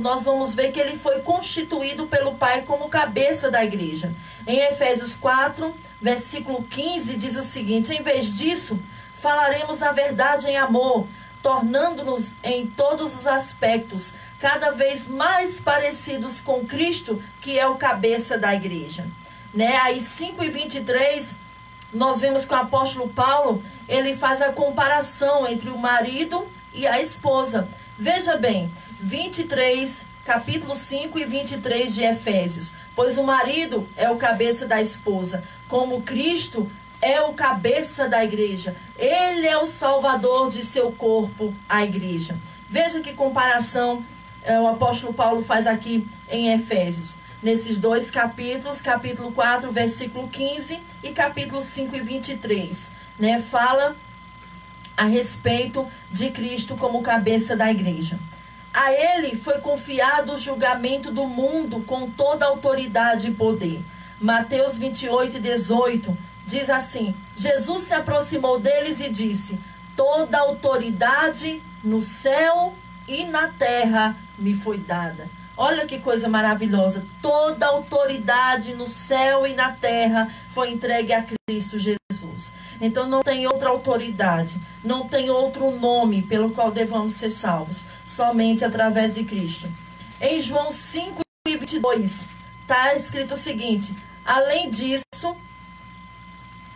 nós vamos ver que ele foi constituído pelo Pai como cabeça da igreja. Em Efésios 4, versículo 15, diz o seguinte: em vez disso, falaremos a verdade em amor, tornando-nos em todos os aspectos cada vez mais parecidos com Cristo, que é o cabeça da igreja. Né? Aí 5:23, nós vemos que o apóstolo Paulo, ele faz a comparação entre o marido e a esposa. Veja bem, 23, capítulo 5 e 23 de Efésios. Pois o marido é o cabeça da esposa, como Cristo é o cabeça da igreja. Ele é o salvador de seu corpo, a igreja. Veja que comparação o apóstolo Paulo faz aqui em Efésios. Nesses dois capítulos, capítulo 4, versículo 15 e capítulo 5 e 23. Né? Fala a respeito de Cristo como cabeça da igreja. A ele foi confiado o julgamento do mundo com toda autoridade e poder. Mateus 28 e 18 diz assim: Jesus se aproximou deles e disse: toda autoridade no céu e na terra me foi dada. Olha que coisa maravilhosa. Toda autoridade no céu e na terra foi entregue a Cristo Jesus. Então não tem outra autoridade, não tem outro nome pelo qual devamos ser salvos, somente através de Cristo. Em João 5:22 está escrito o seguinte: além disso,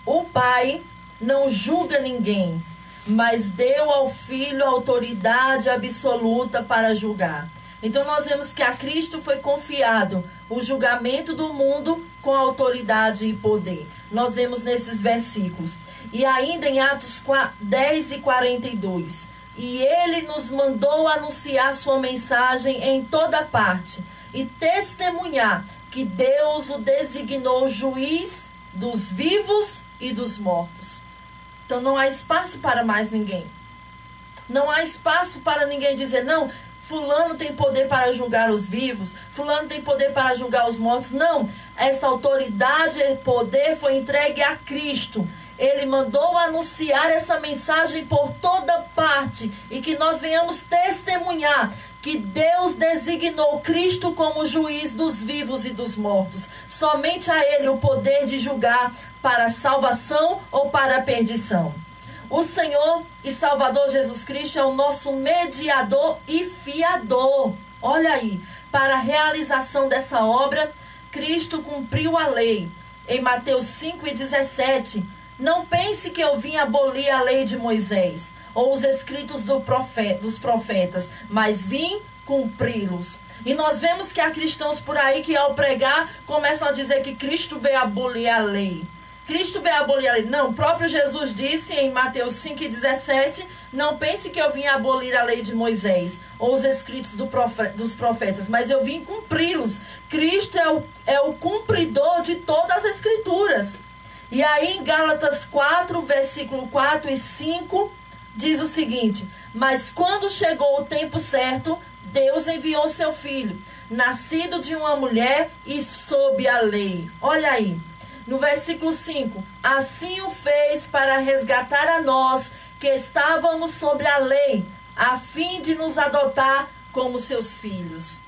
o Pai não julga ninguém, mas deu ao Filho a autoridade absoluta para julgar. Então nós vemos que a Cristo foi confiado o julgamento do mundo com autoridade e poder. Nós vemos nesses versículos. E ainda em Atos 10 e 42. E ele nos mandou anunciar sua mensagem em toda parte e testemunhar que Deus o designou juiz dos vivos e dos mortos. Então não há espaço para mais ninguém. Não há espaço para ninguém dizer: não, fulano tem poder para julgar os vivos, fulano tem poder para julgar os mortos. Não, essa autoridade e poder foi entregue a Cristo. Ele mandou anunciar essa mensagem por toda parte e que nós venhamos testemunhar que Deus designou Cristo como juiz dos vivos e dos mortos. Somente a ele o poder de julgar para a salvação ou para a perdição. O Senhor e Salvador Jesus Cristo é o nosso mediador e fiador. Olha aí, para a realização dessa obra, Cristo cumpriu a lei. Em Mateus 5:17, não pense que eu vim abolir a lei de Moisés ou os escritos dos profetas, mas vim cumpri-los. E nós vemos que há cristãos por aí que ao pregar começam a dizer que Cristo veio abolir a lei. Cristo veio abolir a lei. Não, o próprio Jesus disse em Mateus 5:17, não pense que eu vim abolir a lei de Moisés ou os escritos dos profetas, mas eu vim cumpri-los. Cristo é o cumpridor de todas as escrituras. E aí em Gálatas 4, versículo 4 e 5, diz o seguinte: mas quando chegou o tempo certo, Deus enviou seu filho, nascido de uma mulher e sob a lei. Olha aí. No versículo 5, assim o fez para resgatar a nós que estávamos sobre a lei, a fim de nos adotar como seus filhos.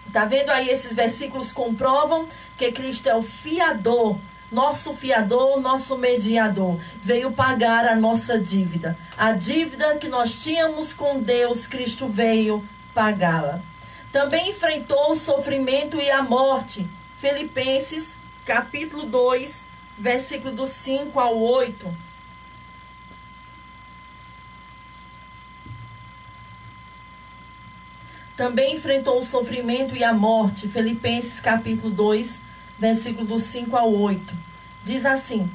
Está vendo aí? Esses versículos comprovam que Cristo é o fiador, nosso mediador. Veio pagar a nossa dívida. A dívida que nós tínhamos com Deus, Cristo veio pagá-la. Também enfrentou o sofrimento e a morte. Filipenses capítulo 2, versículo do 5 ao 8. Também enfrentou o sofrimento e a morte. Filipenses capítulo 2, versículo do 5 ao 8. Diz assim: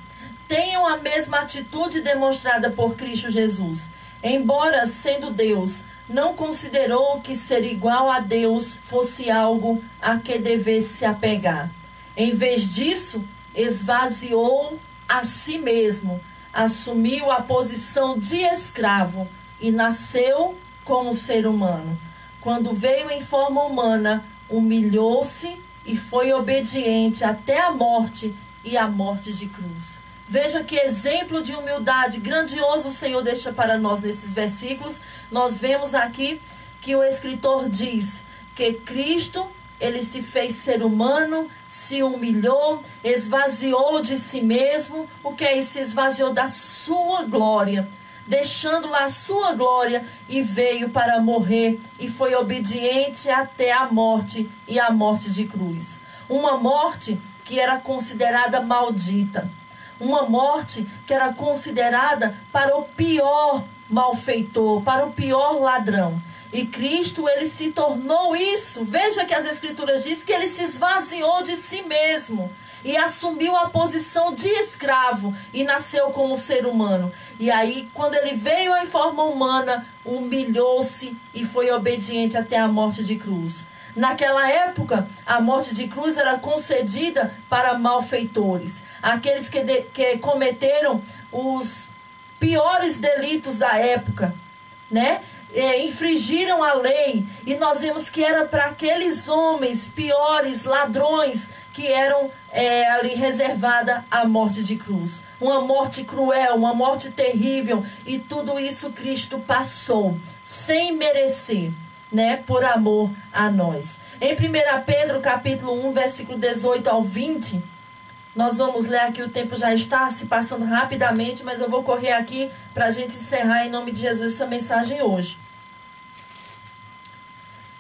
tenham a mesma atitude demonstrada por Cristo Jesus. Embora sendo Deus, não considerou que ser igual a Deus fosse algo a que devesse se apegar. Em vez disso, esvaziou a si mesmo, assumiu a posição de escravo e nasceu como ser humano. Quando veio em forma humana, humilhou-se e foi obediente até a morte e a morte de cruz. Veja que exemplo de humildade grandioso o Senhor deixa para nós nesses versículos. Nós vemos aqui que o escritor diz que Cristo, ele se fez ser humano, se humilhou, esvaziou de si mesmo. O que é isso? Se esvaziou da sua glória, deixando lá a sua glória, e veio para morrer e foi obediente até a morte e a morte de cruz. Uma morte que era considerada maldita. Uma morte que era considerada para o pior malfeitor, para o pior ladrão. E Cristo, ele se tornou isso. Veja que as Escrituras dizem que ele se esvaziou de si mesmo e assumiu a posição de escravo e nasceu como ser humano. E aí, quando ele veio em forma humana, humilhou-se e foi obediente até a morte de cruz. Naquela época, a morte de cruz era concedida para malfeitores, aqueles que cometeram os piores delitos da época, né? Infringiram a lei, e nós vemos que era para aqueles homens piores, ladrões, que eram ali reservada a morte de cruz. Uma morte cruel, uma morte terrível, e tudo isso Cristo passou, sem merecer, né, por amor a nós. Em 1 Pedro, capítulo 1, versículo 18 ao 20, nós vamos ler aqui, o tempo já está se passando rapidamente, mas eu vou correr aqui para a gente encerrar em nome de Jesus essa mensagem hoje.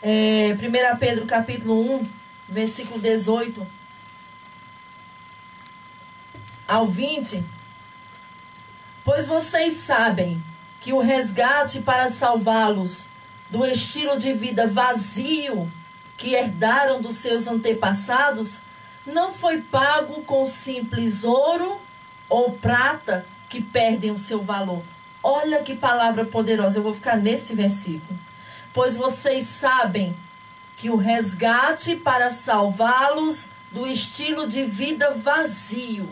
1 Pedro, capítulo 1, versículo 18 ao 20. Pois vocês sabem que o resgate para salvá-los do estilo de vida vazio que herdaram dos seus antepassados não foi pago com simples ouro ou prata que perdem o seu valor. Olha que palavra poderosa. Eu vou ficar nesse versículo. Pois vocês sabem que o resgate para salvá-los do estilo de vida vazio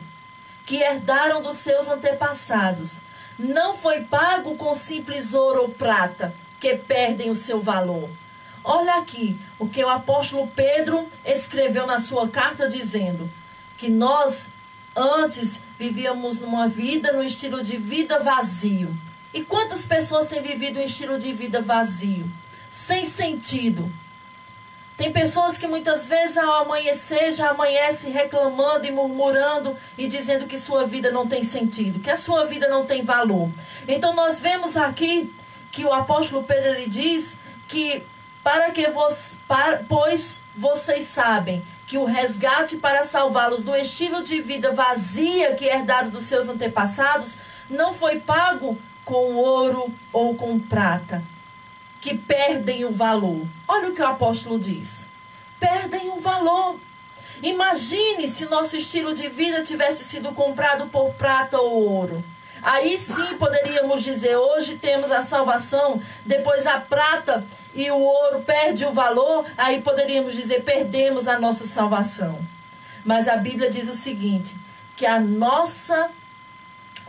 que herdaram dos seus antepassados não foi pago com simples ouro ou prata que perdem o seu valor. Olha aqui o que o apóstolo Pedro escreveu na sua carta, dizendo que nós antes vivíamos numa vida, no estilo de vida vazio. E quantas pessoas têm vivido um estilo de vida vazio, sem sentido? Tem pessoas que muitas vezes ao amanhecer já amanhece reclamando e murmurando e dizendo que sua vida não tem sentido, que a sua vida não tem valor. Então nós vemos aqui que o apóstolo Pedro, ele diz que pois vocês sabem que o resgate para salvá-los do estilo de vida vazia que herdaram dos seus antepassados não foi pago com ouro ou com prata, que perdem o valor. Olha o que o apóstolo diz. Perdem o valor. Imagine se nosso estilo de vida tivesse sido comprado por prata ou ouro. Aí sim poderíamos dizer, hoje temos a salvação, depois a prata e o ouro perde o valor, aí poderíamos dizer, perdemos a nossa salvação. Mas a Bíblia diz o seguinte, que a nossa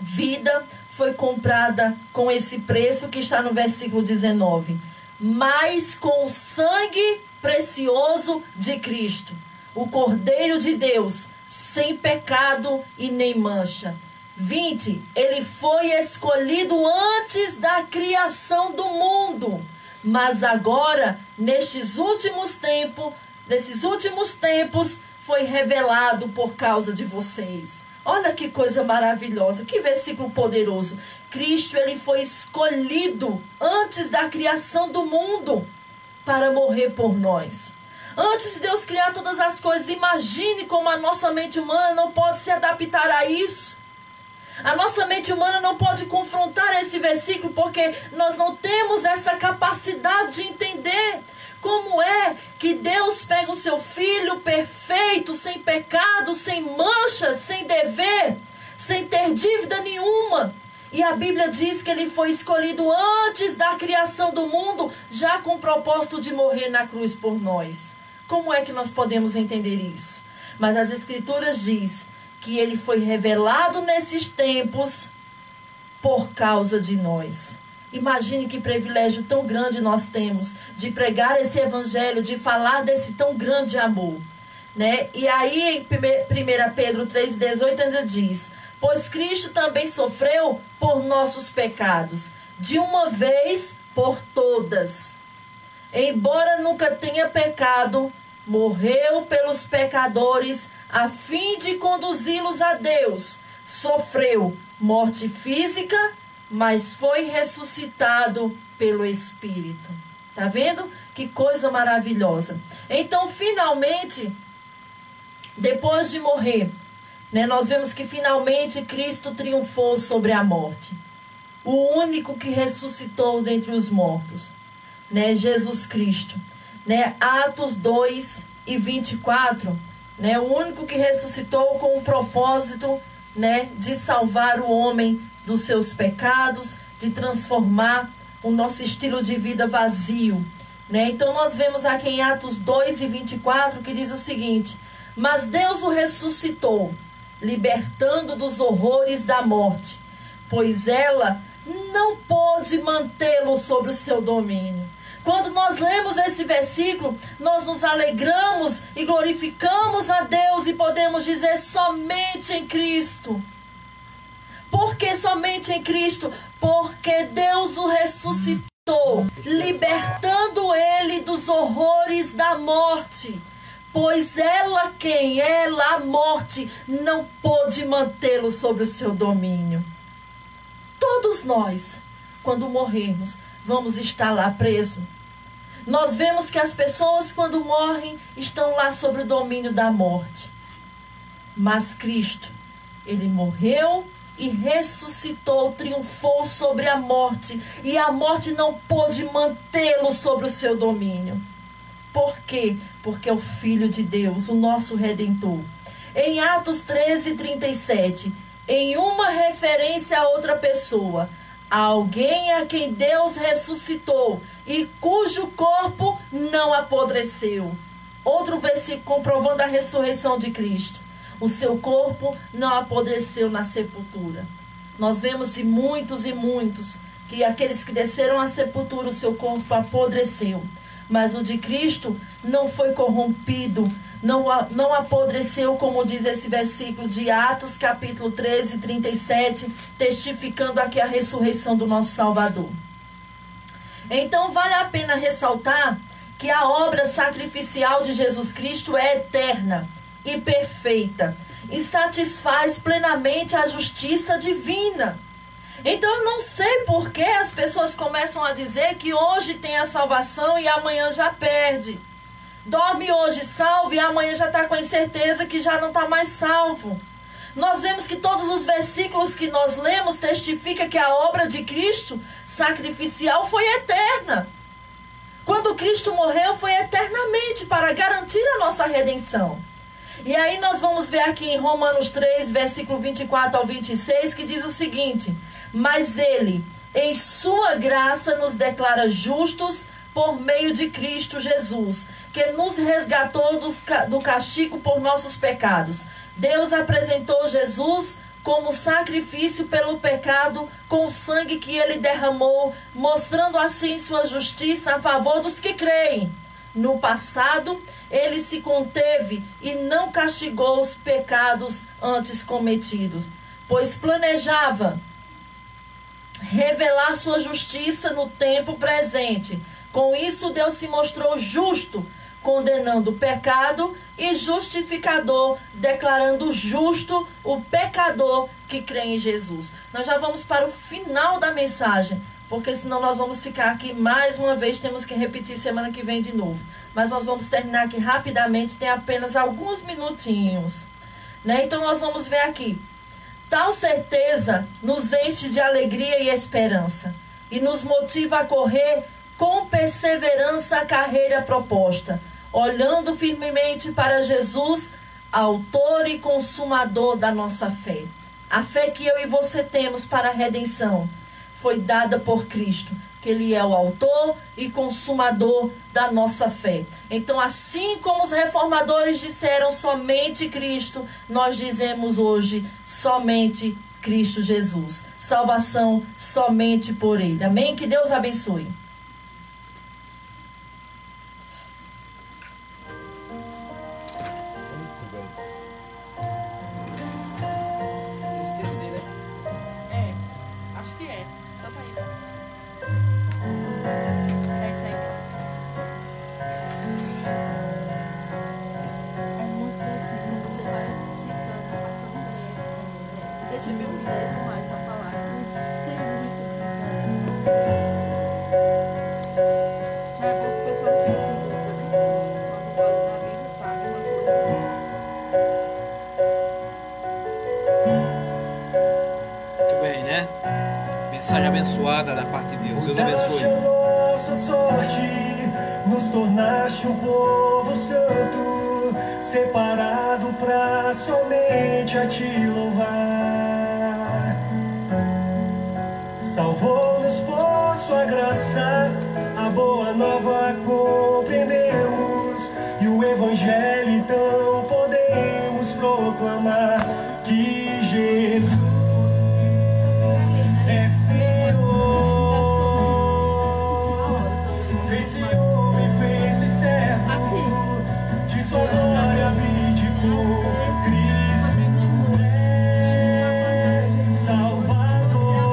vida foi comprada com esse preço que está no versículo 19. Mas com o sangue precioso de Cristo, o Cordeiro de Deus, sem pecado e nem mancha. 20. Ele foi escolhido antes da criação do mundo, mas agora, nesses últimos tempos, foi revelado por causa de vocês. Olha que coisa maravilhosa, que versículo poderoso. Cristo, ele foi escolhido antes da criação do mundo para morrer por nós. Antes de Deus criar todas as coisas, imagine como a nossa mente humana não pode se adaptar a isso. A nossa mente humana não pode confrontar esse versículo, porque nós não temos essa capacidade de entender como é que Deus pega o seu filho perfeito, sem pecado, sem mancha, sem dever, sem ter dívida nenhuma. E a Bíblia diz que ele foi escolhido antes da criação do mundo, já com o propósito de morrer na cruz por nós. Como é que nós podemos entender isso? Mas as Escrituras dizem que ele foi revelado nesses tempos por causa de nós. Imagine que privilégio tão grande nós temos de pregar esse evangelho, de falar desse tão grande amor, né? E aí em 1 Pedro 3,18 ainda diz: pois Cristo também sofreu por nossos pecados, de uma vez por todas. Embora nunca tenha pecado, morreu pelos pecadores, a fim de conduzi-los a Deus. Sofreu morte física, mas foi ressuscitado pelo Espírito. Tá vendo? Que coisa maravilhosa. Então, finalmente, depois de morrer, né, nós vemos que finalmente Cristo triunfou sobre a morte. O único que ressuscitou dentre os mortos, né, Jesus Cristo. Né, Atos 2:24, né, o único que ressuscitou com o propósito, né, de salvar o homem dos seus pecados, de transformar o nosso estilo de vida vazio, né? Então nós vemos aqui em Atos 2:24 que diz o seguinte: mas Deus o ressuscitou, libertando dos horrores da morte, pois ela não pôde mantê-lo sob o seu domínio. Quando nós lemos esse versículo, nós nos alegramos e glorificamos a Deus e podemos dizer somente em Cristo. Por que somente em Cristo? Porque Deus o ressuscitou, libertando ele dos horrores da morte. Pois ela, a morte, não pôde mantê-lo sob o seu domínio. Todos nós, quando morrermos, vamos estar lá presos. Nós vemos que as pessoas, quando morrem, estão lá sob o domínio da morte. Mas Cristo, ele morreu e ressuscitou, triunfou sobre a morte. E a morte não pôde mantê-lo sob o seu domínio. Por quê? Porque é o Filho de Deus, o nosso Redentor. Em Atos 13:37, em uma referência a outra pessoa, alguém a quem Deus ressuscitou e cujo corpo não apodreceu. Outro versículo comprovando a ressurreição de Cristo. O seu corpo não apodreceu na sepultura. Nós vemos de muitos e muitos que aqueles que desceram à sepultura, o seu corpo apodreceu. Mas o de Cristo não foi corrompido, não apodreceu, como diz esse versículo de Atos, capítulo 13:37, testificando aqui a ressurreição do nosso Salvador. Então, vale a pena ressaltar que a obra sacrificial de Jesus Cristo é eterna e perfeita e satisfaz plenamente a justiça divina. Então eu não sei por que as pessoas começam a dizer que hoje tem a salvação e amanhã já perde. Dorme hoje salvo e amanhã já está com a incerteza que já não está mais salvo. Nós vemos que todos os versículos que nós lemos testificam que a obra de Cristo sacrificial foi eterna. Quando Cristo morreu foi eternamente para garantir a nossa redenção. E aí nós vamos ver aqui em Romanos 3, versículo 24 ao 26, que diz o seguinte: mas ele, em sua graça, nos declara justos por meio de Cristo Jesus, que nos resgatou do castigo por nossos pecados. Deus apresentou Jesus como sacrifício pelo pecado, com o sangue que ele derramou, mostrando assim sua justiça a favor dos que creem. No passado, ele se conteve e não castigou os pecados antes cometidos, pois planejava revelar sua justiça no tempo presente. Com isso, Deus se mostrou justo, condenando o pecado, e justificador, declarando justo o pecador que crê em Jesus. Nós já vamos para o final da mensagem, porque senão nós vamos ficar aqui mais uma vez, temos que repetir semana que vem de novo. Mas nós vamos terminar aqui rapidamente, tem apenas alguns minutinhos, né? Então nós vamos ver aqui. Tal certeza nos enche de alegria e esperança e nos motiva a correr com perseverança a carreira proposta, olhando firmemente para Jesus, autor e consumador da nossa fé. A fé que eu e você temos para a redenção foi dada por Cristo, que Ele é o autor e consumador da nossa fé. Então, assim como os reformadores disseram somente Cristo, nós dizemos hoje somente Cristo Jesus. Salvação somente por Ele. Amém? Que Deus abençoe. Mensagem abençoada da parte de Deus. Deus abençoe. A nossa sorte, nos tornaste um povo santo, separado pra somente a te louvar. Salvou-nos por sua graça, a boa nova compreendemos, e o evangelho então podemos proclamar que Jesus é Senhor. Fez-se homem, fez-se servo, de sua glória abdicou. Cristo é Salvador.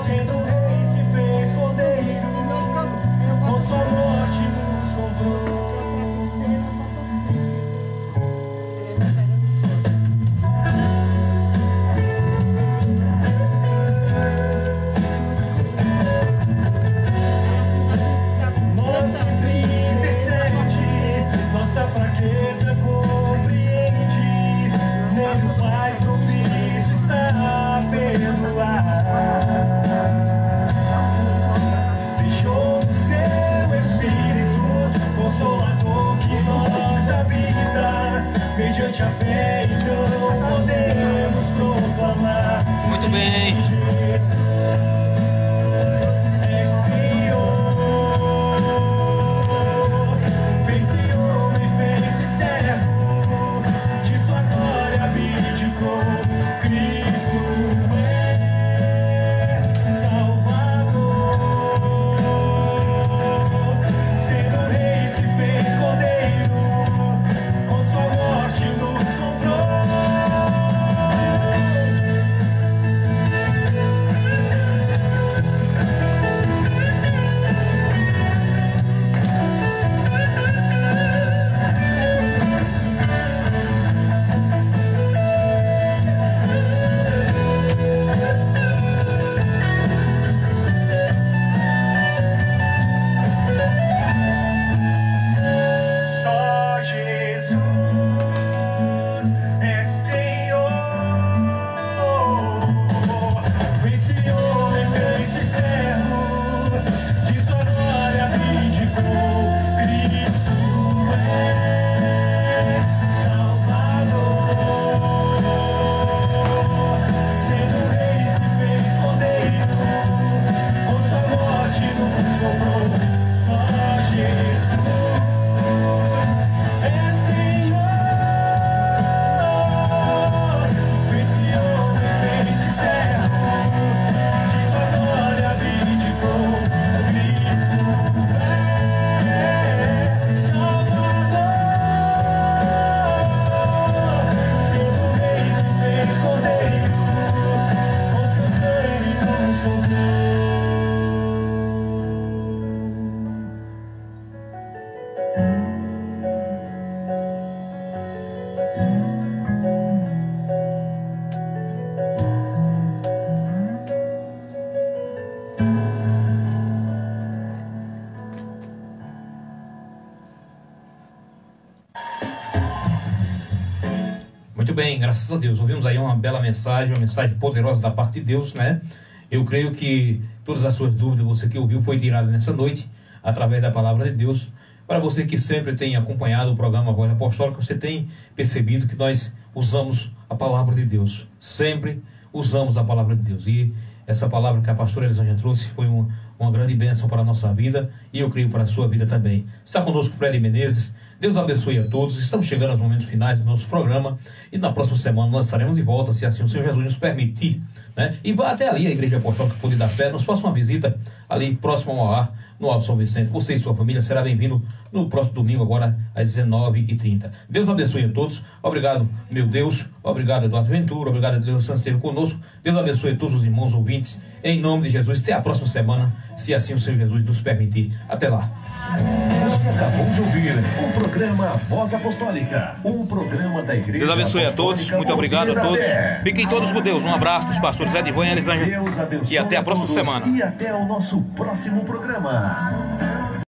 Sendo rei se fez cordeiro, com sua morte nos comprou. Fraqueza compreende, nele o Pai propício está a perdoar. Deixou o seu Espírito Consolador que nós habita, mediante a fé então podemos proclamar. Muito bem. Jesus é Senhor. Fez-se homem, fez-se servo, de sua glória abdicou. Cristo é Salvador. Sendo rei se fez cordeiro, com sua morte nos comprou. Só Jesus é Senhor. Fez-se homem, fez-se servo, de sua glória abdicou. Cristo é Salvador. Sendo rei se fez cordeiro, com sua morte nos comprou. Só Jesus é Senhor. Fez-se homem, fez-se servo, de sua glória abdicou. Cristo é Salvador. Sendo rei se fez cordeiro, com seu sangue nos comprou. Muito bem, graças a Deus. Ouvimos aí uma bela mensagem, uma mensagem poderosa da parte de Deus, né? Eu creio que todas as suas dúvidas, você que ouviu, foi tirada nessa noite, através da palavra de Deus. Para você que sempre tem acompanhado o programa Voz Apostólica, você tem percebido que nós usamos a palavra de Deus. Sempre usamos a palavra de Deus. E Essa palavra que a pastora Elisângela trouxe foi uma grande bênção para a nossa vida e eu creio para a sua vida também. Está conosco o Fred Menezes. Deus abençoe a todos. Estamos chegando aos momentos finais do nosso programa e na próxima semana nós estaremos de volta, se assim o Senhor Jesus nos permitir, né? E vá até ali a Igreja Apostólica Poder da Fé, nos faça uma visita ali próximo ao ar, no Alto São Vicente. Você e sua família será bem-vindo no próximo domingo, agora às 19h30. Deus abençoe a todos. Obrigado, meu Deus. Obrigado, Eduardo Ventura. Obrigado, Deus Santos, esteve conosco. Deus abençoe a todos os irmãos ouvintes. Em nome de Jesus. Até a próxima semana, se assim o Senhor Jesus nos permitir. Até lá. Você acabou de ouvir o programa Voz Apostólica, um programa da Igreja Deus abençoe a todos, muito obrigado a todos. Fiquem todos com Deus. Um abraço dos pastores Edivan e Elisângela. E até a próxima semana. E até o nosso próximo programa.